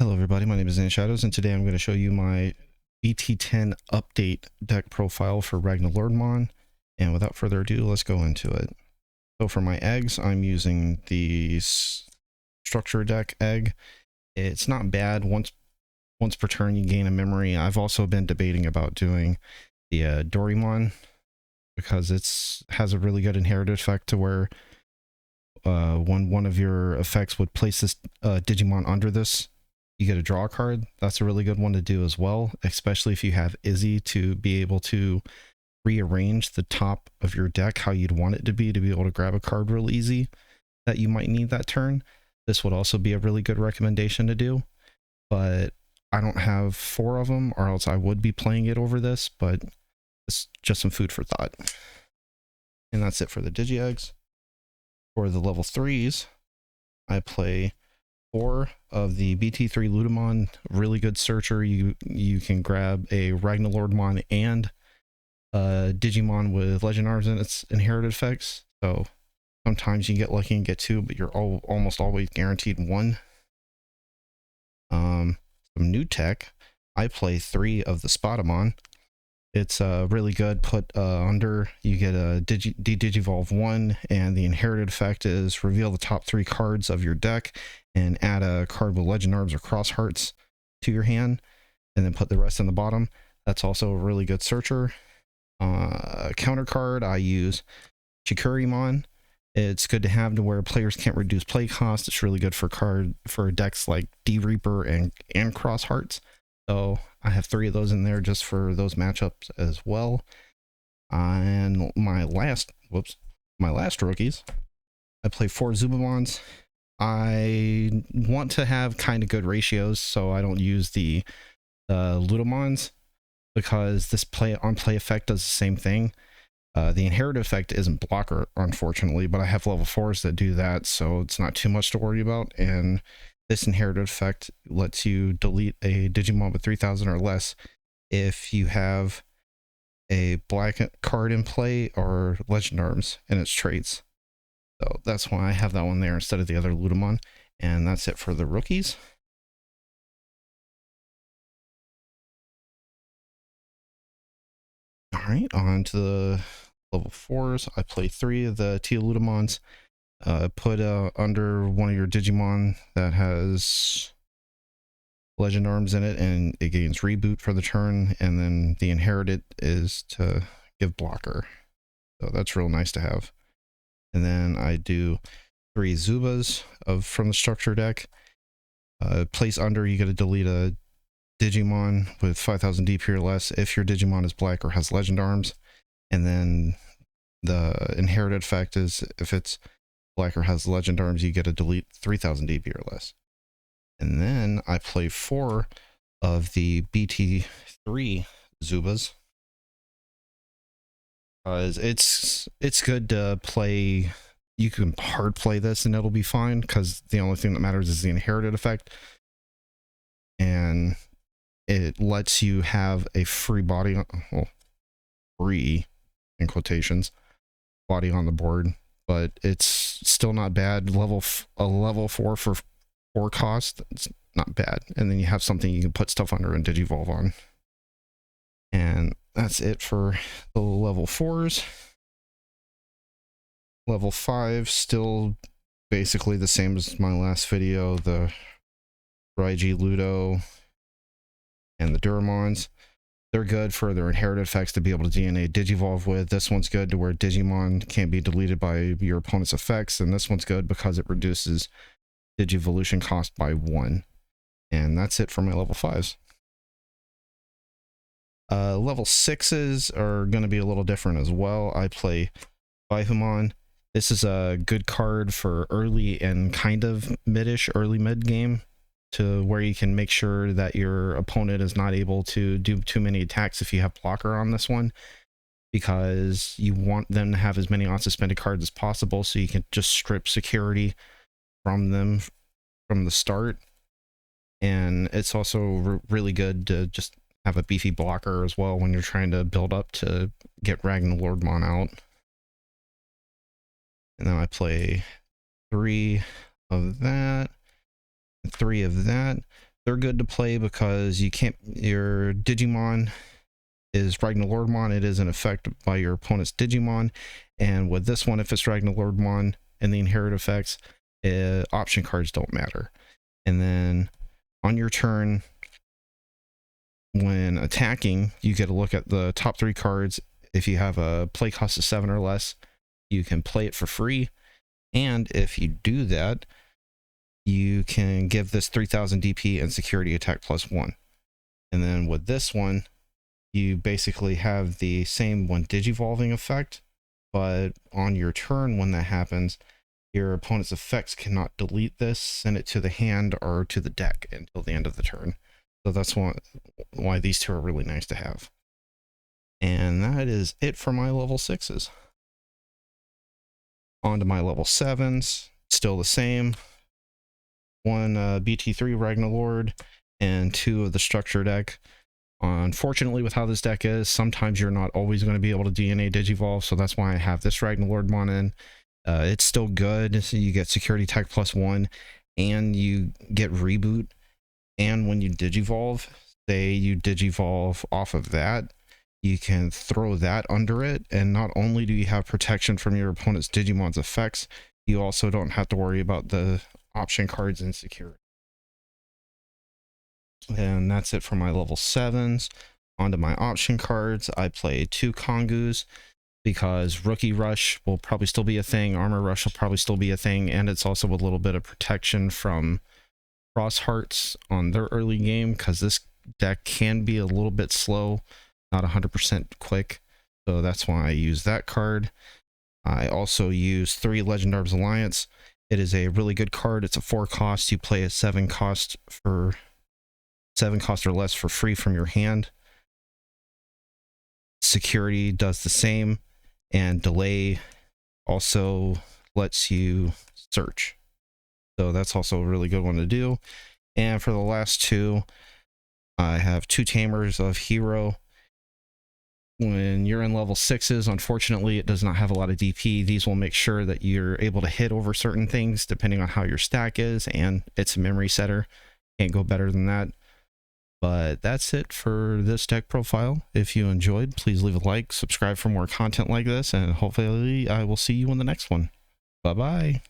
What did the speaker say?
Hello everybody, my name is Shadows, and today I'm going to show you my BT10 update deck profile for Ragnalordmon. And without further ado, let's go into it. So for my eggs, I'm using the structure deck egg. It's not bad. Once per turn you gain a memory. I've also been debating about doing the Dorimon because has a really good inherited effect to where when one of your effects would place this Digimon under this, you get a draw card. That's a really good one to do as well, especially if you have Izzy, to be able to rearrange the top of your deck how you'd want it to be able to grab a card real easy that you might need that turn. This would also be a really good recommendation to do, but I don't have 4 of them, or else I would be playing it over this, but it's just some food for thought. And that's it for the Digi Eggs. For the level 3s, I play 4 of the BT3 Ludamon, really good searcher. You can grab a Ragnalordmon and a Digimon with Legend Arms in its inherited effects. So sometimes you get lucky and get 2, but you're almost always guaranteed 1. Some new tech, I play 3 of the Spotamon. It's really good. Put under, you get a Digivolve 1, and the inherited effect is reveal the top 3 cards of your deck and add a card with Legend Arms or Cross Hearts to your hand, and then put the rest in the bottom. That's also a really good searcher. Counter card, I use Chikurimon. It's good to have to where players can't reduce play cost. It's really good for decks like D Reaper and Cross Hearts. So I have 3 of those in there just for those matchups as well. And my last rookies, I play 4 Zubamons. I want to have kind of good ratios, so I don't use the Ludamons, because this play effect does the same thing. The inherited effect isn't blocker, unfortunately, but I have level 4s that do that, so it's not too much to worry about. And this inherited effect lets you delete a Digimon with 3,000 or less if you have a black card in play or Legend Arms in its traits. So that's why I have that one there instead of the other Ludamon. And that's it for the rookies. All right, on to the level 4s. I play 3 of the Tia Ludamons. Put under one of your Digimon that has Legend Arms in it, and it gains reboot for the turn, and then the inherited is to give blocker. So that's real nice to have. And then I do 3 Zubas from the structure deck. Place under, you get to delete a Digimon with 5,000 DP or less if your Digimon is black or has Legend Arms. And then the inherited effect is if it's black or has Legend Arms, you get to delete 3,000 DP or less. And then I play 4 of the BT3 Zubas. It's good to play. You can hard play this and it'll be fine, because the only thing that matters is the inherited effect. And it lets you have a free body, well, free in quotations, body on the board, but it's still not bad. A level 4 for 4 cost, it's not bad. And then you have something you can put stuff under and Digivolve on. And that's it for the level 4s. Level 5, still basically the same as my last video, the Raiji Ludo and the Duramons. They're good for their inherited effects to be able to DNA Digivolve with. This one's good to where Digimon can't be deleted by your opponent's effects, and this one's good because it reduces Digivolution cost by 1. And that's it for my level 5s. Level 6s are going to be a little different as well. I play Vaihumon. This is a good card for early and kind of early mid game, to where you can make sure that your opponent is not able to do too many attacks if you have blocker on this one, because you want them to have as many unsuspended cards as possible, so you can just strip security from them from the start. And it's also really good to just have a beefy blocker as well when you're trying to build up to get Ragnalordmon out. And then I play 3 of that, 3 of that. They're good to play because you can't, your Digimon is Ragnalordmon. It is an effect by your opponent's Digimon. And with this one, if it's Ragnalordmon and the inherit effects, option cards don't matter. And then on your turn, when attacking, you get a look at the top 3 cards. If you have a play cost of 7 or less, you can play it for free. And if you do that, you can give this 3000 DP and security attack +1. And then with this one, you basically have the same one digivolving effect, but on your turn when that happens, your opponent's effects cannot delete this, send it to the hand or to the deck until the end of the turn. So that's why these two are really nice to have. And that is it for my level 6s. On to my level 7s, still the same. One BT3 Ragnalord and 2 of the structure deck. Unfortunately, with how this deck is, sometimes you're not always going to be able to DNA Digivolve, so that's why I have this Ragnalordmon in. It's still good. So you get security tech +1, and you get reboot. And when you Digivolve, say you Digivolve off of that, you can throw that under it, and not only do you have protection from your opponent's Digimon's effects, you also don't have to worry about the option cards and security. And that's it for my level 7s. Onto my option cards. I play 2 Kongus because Rookie Rush will probably still be a thing, Armor Rush will probably still be a thing, and it's also a little bit of protection from Cross Hearts on their early game, because this deck can be a little bit slow, not 100% quick, so that's why I use that card. I also use 3 Legend Arbs Alliance. It is a really good card. It's a 4 cost. You play a 7 cost for 7 cost or less for free from your hand. Security does the same, and delay also lets you search. So that's also a really good one to do. And for the last 2, I have 2 Tamers of Hero. When you're in level 6s, unfortunately, it does not have a lot of DP. These will make sure that you're able to hit over certain things depending on how your stack is, and it's a memory setter. Can't go better than that. But that's it for this deck profile. If you enjoyed, please leave a like, subscribe for more content like this, and hopefully I will see you in the next one. Bye-bye.